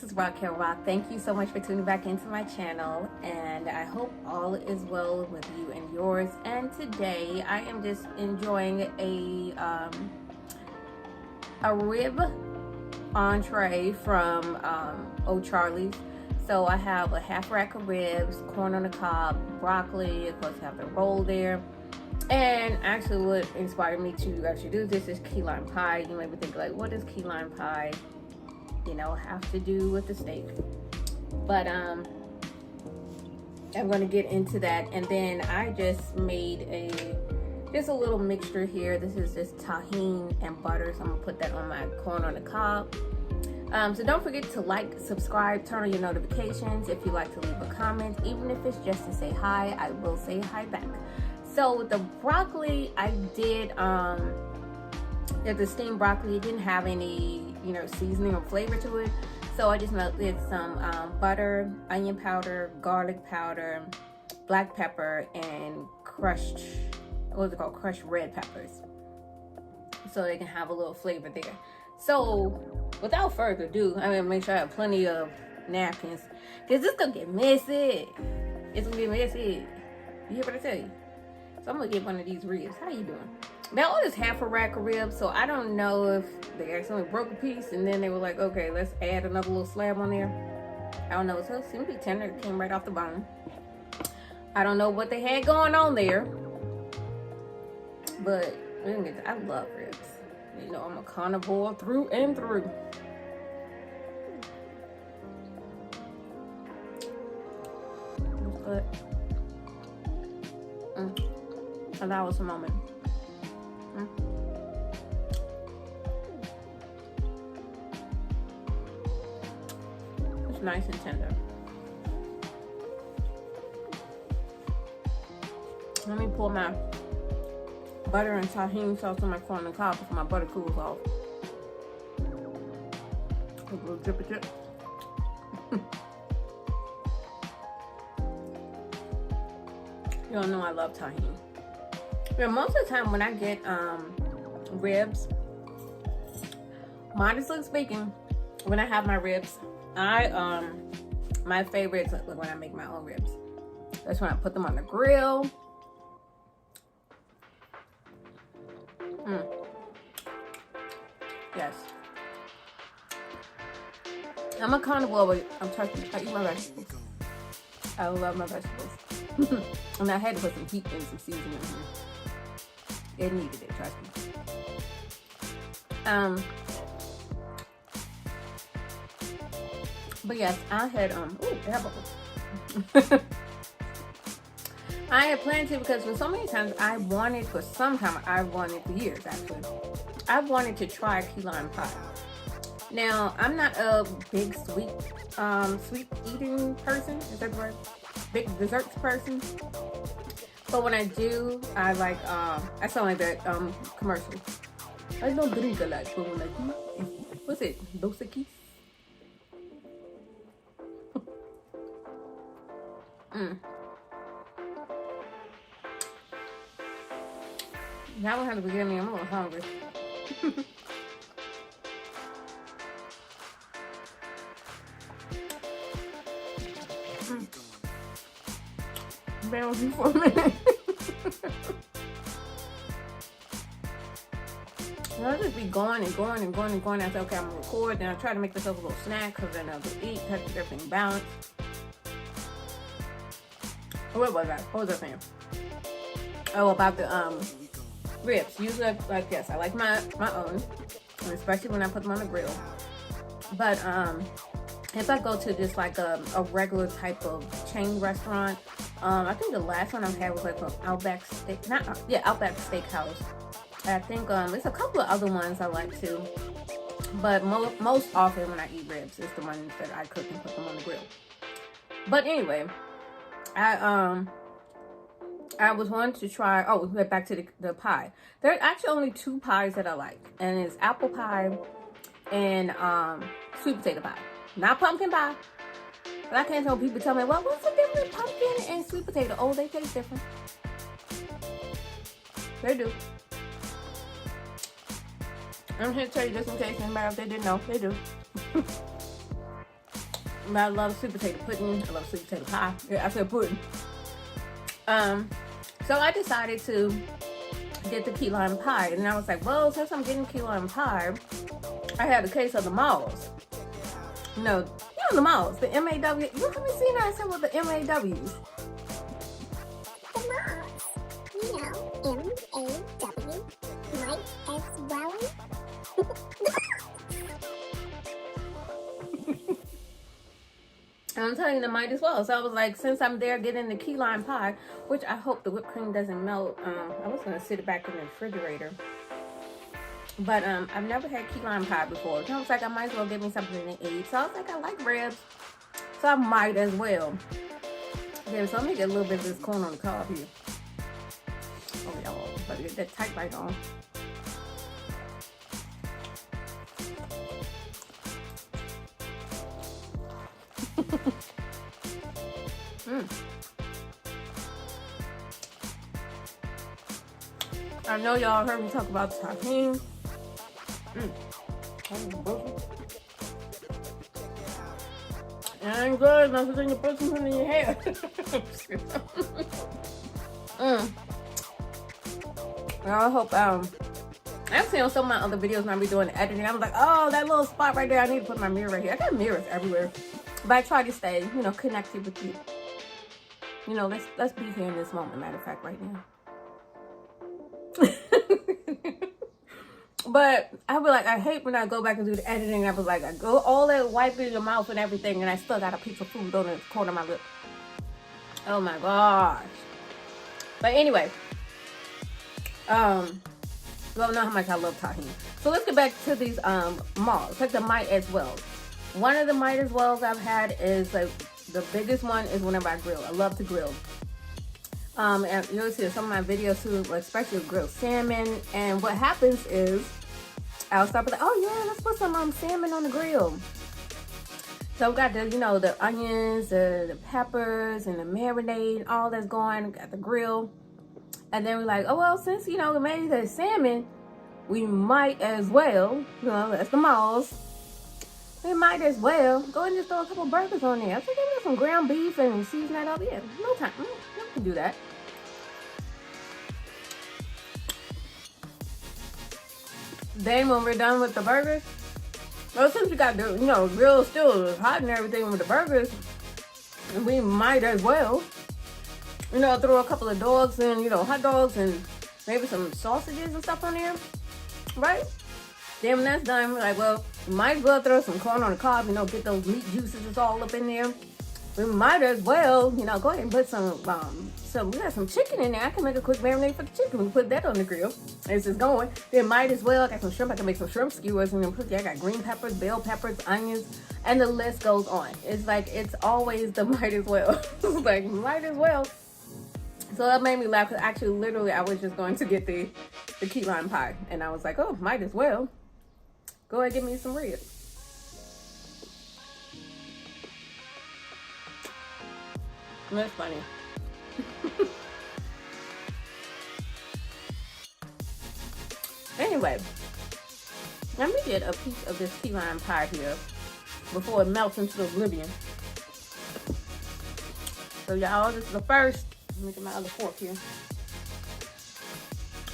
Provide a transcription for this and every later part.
this is Raquel Rock. Thank you so much for tuning back into my channel, and I hope all is well with you and yours. And today I am just enjoying a rib entree from O'Charlie's. So I have a half rack of ribs, corn on the cob, broccoli, of course I have the roll there. And actually what inspired me to actually do this is key lime pie. You may be thinking like, what does key lime pie, have to do with the steak? But I'm going to get into that. And then I just made just a little mixture here. This is just tahini and butter, so I'm gonna put that on my corn on the cob. So don't forget to like, subscribe, turn on your notifications. If you'd like to leave a comment, even if it's just to say hi, I will say hi back. So with the broccoli, I did the steamed broccoli. It didn't have any seasoning or flavor to it, so I just melted some butter, onion powder, garlic powder, black pepper, and crushed red peppers, so they can have a little flavor there. So without further ado, I'm gonna make sure I have plenty of napkins, because it's gonna get messy. It's gonna get messy. You hear what I tell you? So I'm gonna get one of these ribs. How you doing? Now it is half a rack of ribs, so I don't know if they accidentally broke a piece and then they were like, okay, let's add another little slab on there. I don't know. So it seemed to be tender. It came right off the bone. I don't know what they had going on there, but I love ribs. I'm a carnivore through and through. But allow us a moment. It's nice and tender. Let me pour my butter and tahini sauce on my corn on the cob before my butter cools off. A little drippy drip. You all know I love tahini. Most of the time when I get ribs, modestly speaking, when I have my ribs, my favorite is when I make my own ribs. That's when I put them on the grill. Yes. I'm a carnivore, but I'm turkey. I eat my vegetables. I love my vegetables. And I had to put some heat and some seasoning in here. It needed it, trust me. But yes, I had I had planned to, because for so many times I wanted for years actually, I wanted to try key lime pie. Now I'm not a big sweet eating person, is that the word? Big desserts person. But when I do, I like I sound like that commercial. I don't drink a lot, but when I do, what's it? Dos Equis? That one had to forgive me. I'm a little hungry. Bear with me for a minute. I'll just be going and going and going and going. I say, okay, I'm gonna record. Then I try to make myself a little snack, because then I'll eat, try to keep everything balanced. What was I? What was I saying? Oh, about the ribs. Usually, yes, I like my own, especially when I put them on the grill. But if I go to just like a regular type of chain restaurant, I think the last one I had was like from Outback Steakhouse. I think there's a couple of other ones I like too, but most often when I eat ribs, it's the ones that I cook and put them on the grill. But anyway, I was wanting to try. Oh, back to the pie. There are actually only two pies that I like, and it's apple pie and sweet potato pie, not pumpkin pie. But I can't tell people tell me, well, what's the difference in pumpkin and sweet potato? Oh, they taste different. They do. I'm here to tell you just in case anybody out there didn't know, they do. But I love sweet potato pudding. I love sweet potato pie. Yeah, I said pudding. So I decided to get the key lime pie. And I was like, well, since I'm getting key lime pie, I had a case of the malls. No, the malls, the M-A-W. You haven't seen that? I said, well, the M-A-Ws. The malls. You know, M-A-W. Might as well. And I'm telling you, the might as well. So I was like, since I'm there getting the key lime pie, which I hope the whipped cream doesn't melt. I was gonna sit it back in the refrigerator. But I've never had key lime pie before. So I was like, I might as well get me something to eat. So I was like, I like ribs, so I might as well. Yeah, so let me get a little bit of this corn on the cob here. Oh y'all, better get that tight bite on. I know y'all heard me talk about the tahini. It ain't good enough to you put something in your hair. I hope I've seen on some of my other videos when I be doing the editing. I'm like, oh, that little spot right there, I need to put my mirror right here. I got mirrors everywhere. But I try to stay, connected with you. Let's be here in this moment, matter of fact, right now. But I be like, I hate when I go back and do the editing. I was like, I go all that wiping your mouth and everything, and I still got a piece of food on the corner of my lip. Oh my gosh. But anyway, you all know how much I love tahini. So let's get back to these malls. Like the might as well. One of the might as wells I've had is like the biggest one is whenever I grill. I love to grill. And you'll see some of my videos too, especially grilled salmon. And what happens is I'll stop and like, oh yeah, let's put some salmon on the grill. So we got the, the onions, the peppers, and the marinade, all that's going at the grill. And then we're like, oh well, since we made the salmon, we might as well, that's the malls. We might as well go and just throw a couple burgers on there. I think I got some ground beef and season that up. Yeah, no time. You can do that. Then when we're done with the burgers, well, since we got the grill still hot and everything with the burgers, we might as well, throw a couple of dogs and hot dogs and maybe some sausages and stuff on there, right? Then when that's done, we're like, well, we might as well throw some corn on the cob, get those meat juices that's all up in there. We might as well, go ahead and put some, we got some chicken in there. I can make a quick marinade for the chicken. We put that on the grill. It's just going. Then might as well, I got some shrimp. I can make some shrimp skewers and then I got green peppers, bell peppers, onions, and the list goes on. It's like, it's always the might as well. It's like, might as well. So that made me laugh because actually, literally, I was just going to get the key lime pie. And I was like, oh, might as well. Go ahead and give me some ribs. That's funny. Anyway, let me get a piece of this key lime pie here before it melts into oblivion. So y'all, this is the first. Let me get my other fork here.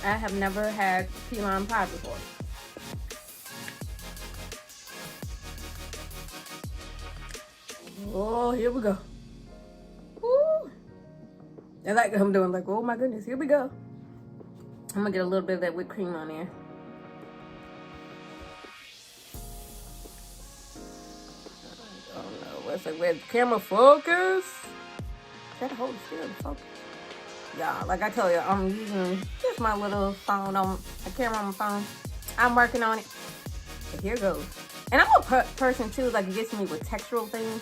I have never had key lime pie before. Oh, here we go. Woo. I like what I'm doing, like, oh my goodness, here we go. I'm gonna get a little bit of that whipped cream on there. I don't know, what's like, where's the camera focus? Gotta hold it still to focus. Yeah, like I tell you, I'm using just my little phone on a camera on my phone. I'm working on it. But here goes. And I'm a person too, like it gets me with textural things.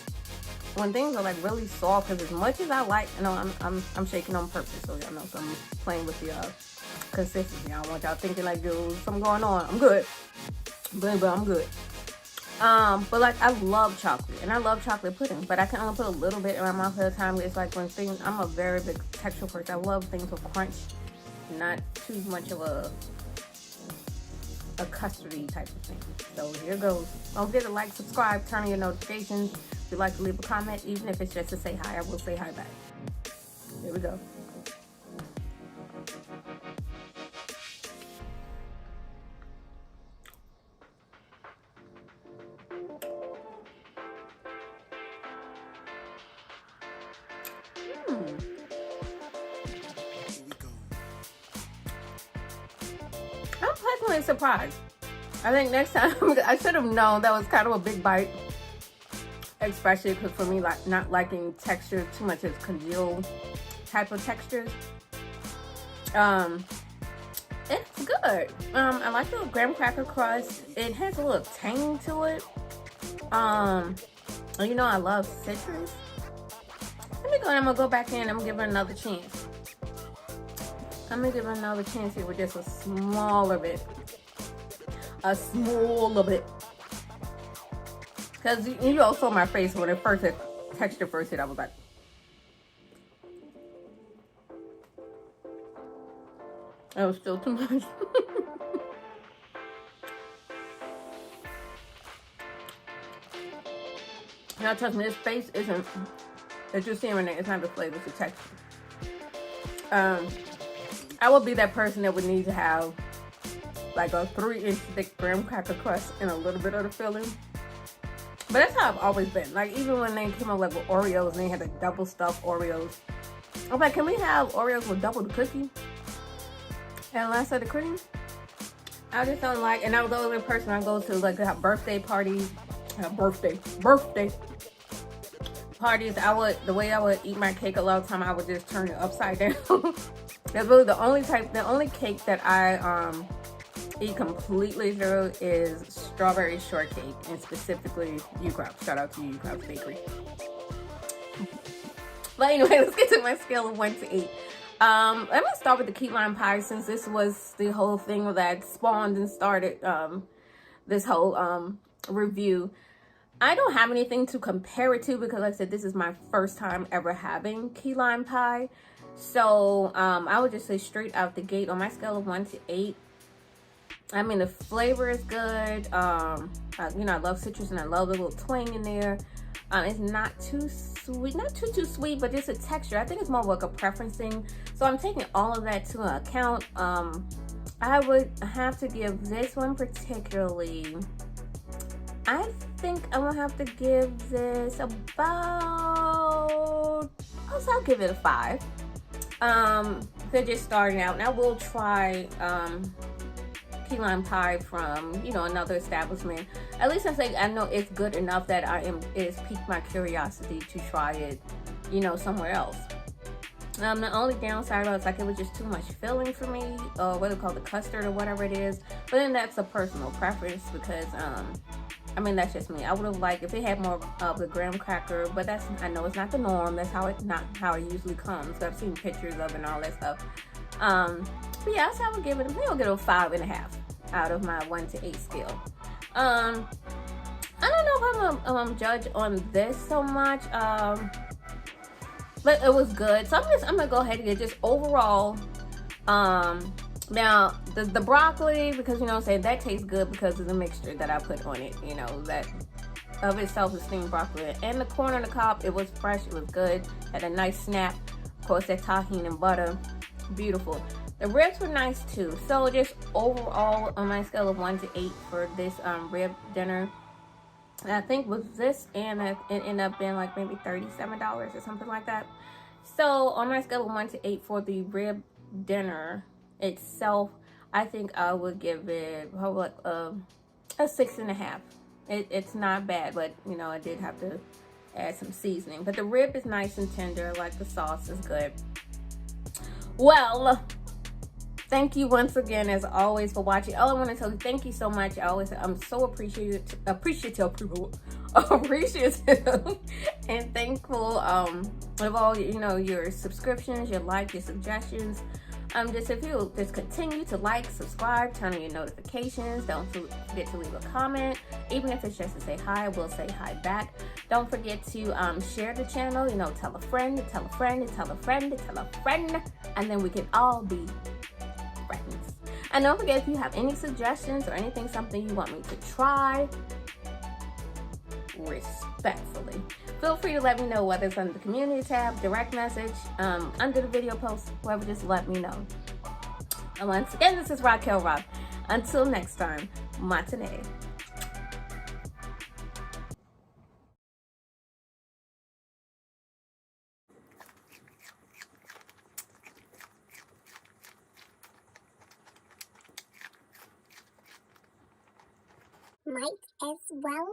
When things are like really soft, because as much as I like, I'm shaking on purpose, so y'all know, so I'm playing with the consistency. I don't want y'all thinking like there's something going on. I'm good, but I'm good. But like I love chocolate, and I love chocolate pudding, but I can only put a little bit in my mouth at a time. It's like when things, I'm a very big textural person. I love things with crunch, not too much of a custardy type of thing. So here goes. Don't forget to like, subscribe, turn on your notifications. If you'd like to leave a comment, even if it's just to say hi, I will say hi back. Here we go. I'm pleasantly surprised. I think next time, I should have known that was kind of a big bite. Especially because for me, like not liking texture too much as congealed type of textures. It's good. I like the graham cracker crust. It has a little tang to it. You know I love citrus. Let me go and I'm gonna go back in. I'm gonna give it another chance. I'm gonna give it another chance here with just a smaller bit. A smaller bit. Because you all saw my face when it first hit, texture first hit, I was like. That was still too much. Now trust me, this face isn't, that you're seeing right now, it's not the flavor, it's the texture. I would be that person that would need to have like a 3-inch thick graham cracker crust and a little bit of the filling. But that's how I've always been. Like even when they came up like with Oreos and they had the double stuffed Oreos. I'm like, can we have Oreos with double the cookie and less of the cream? I just don't like, and I was the only person I go to like have birthday parties, birthday parties. The way I would eat my cake a lot of time, I would just turn it upside down. That's really the only cake that I eat completely through is strawberry shortcake, and specifically U-Crop. Shout out to U-Crop's Bakery. But anyway, let's get to my scale of 1 to 8. Let me start with the key lime pie, since this was the whole thing that spawned and started this whole review. I don't have anything to compare it to because like I said, this is my first time ever having key lime pie. So I would just say straight out the gate on my scale of 1 to 8. I mean, the flavor is good. You know, I love citrus and I love the little twang in there. It's not too sweet, not too sweet, but just a texture. I think it's more like a preference thing. So I'm taking all of that to account. I would have to give this one particularly, I think I'm gonna have to give this about, I'll give it a 5. They're just starting out. Now we'll try key lime pie from, you know, another establishment. At least I know it's good enough that it's piqued my curiosity to try it, you know, somewhere else. The only downside was like it was just too much filling for me, what they call the custard or whatever it is. But then that's a personal preference because I mean, that's just me. I would have liked if it had more of the graham cracker, but that's, I know it's not the norm. That's not how it usually comes. I've seen pictures of it and all that stuff. But yeah, so I would give it, maybe I'll give it a 5.5 out of my 1 to 8 scale. I don't know if I'm gonna judge on this so much, but it was good. So I'm gonna go ahead and get just overall. Now the broccoli, because you know what I'm saying, that tastes good because of the mixture that I put on it. You know, that of itself is steamed broccoli, and the corn on the cob, it was fresh, it was good, had a nice snap. Of course, that tahini and butter, beautiful. The ribs were nice too. So just overall on my scale of 1 to 8 for this rib dinner, and I think with this and it ended up being like maybe $37 or something like that. So on my scale of 1 to 8 for the rib dinner itself, I think I would give it probably like a 6.5. It's not bad, but you know, I did have to add some seasoning. But the rib is nice and tender, like the sauce is good. Well, thank you once again, as always, for watching. All I want to tell you, thank you so much. I'm so appreciative and thankful of all, you know, your subscriptions, your likes, your suggestions. Just if you just continue to like, subscribe, turn on your notifications. Don't forget to leave a comment. Even if it's just to say hi, we'll say hi back. Don't forget to share the channel. You know, tell a friend, to tell a friend, to tell a friend, to tell a friend, and then we can all be friends. And don't forget, if you have any suggestions or anything, something you want me to try, respectfully. Feel free to let me know whether it's under the community tab, direct message, under the video post, whoever, just let me know. And once again, this is Raquel Rock. Until next time, matinee. Might as well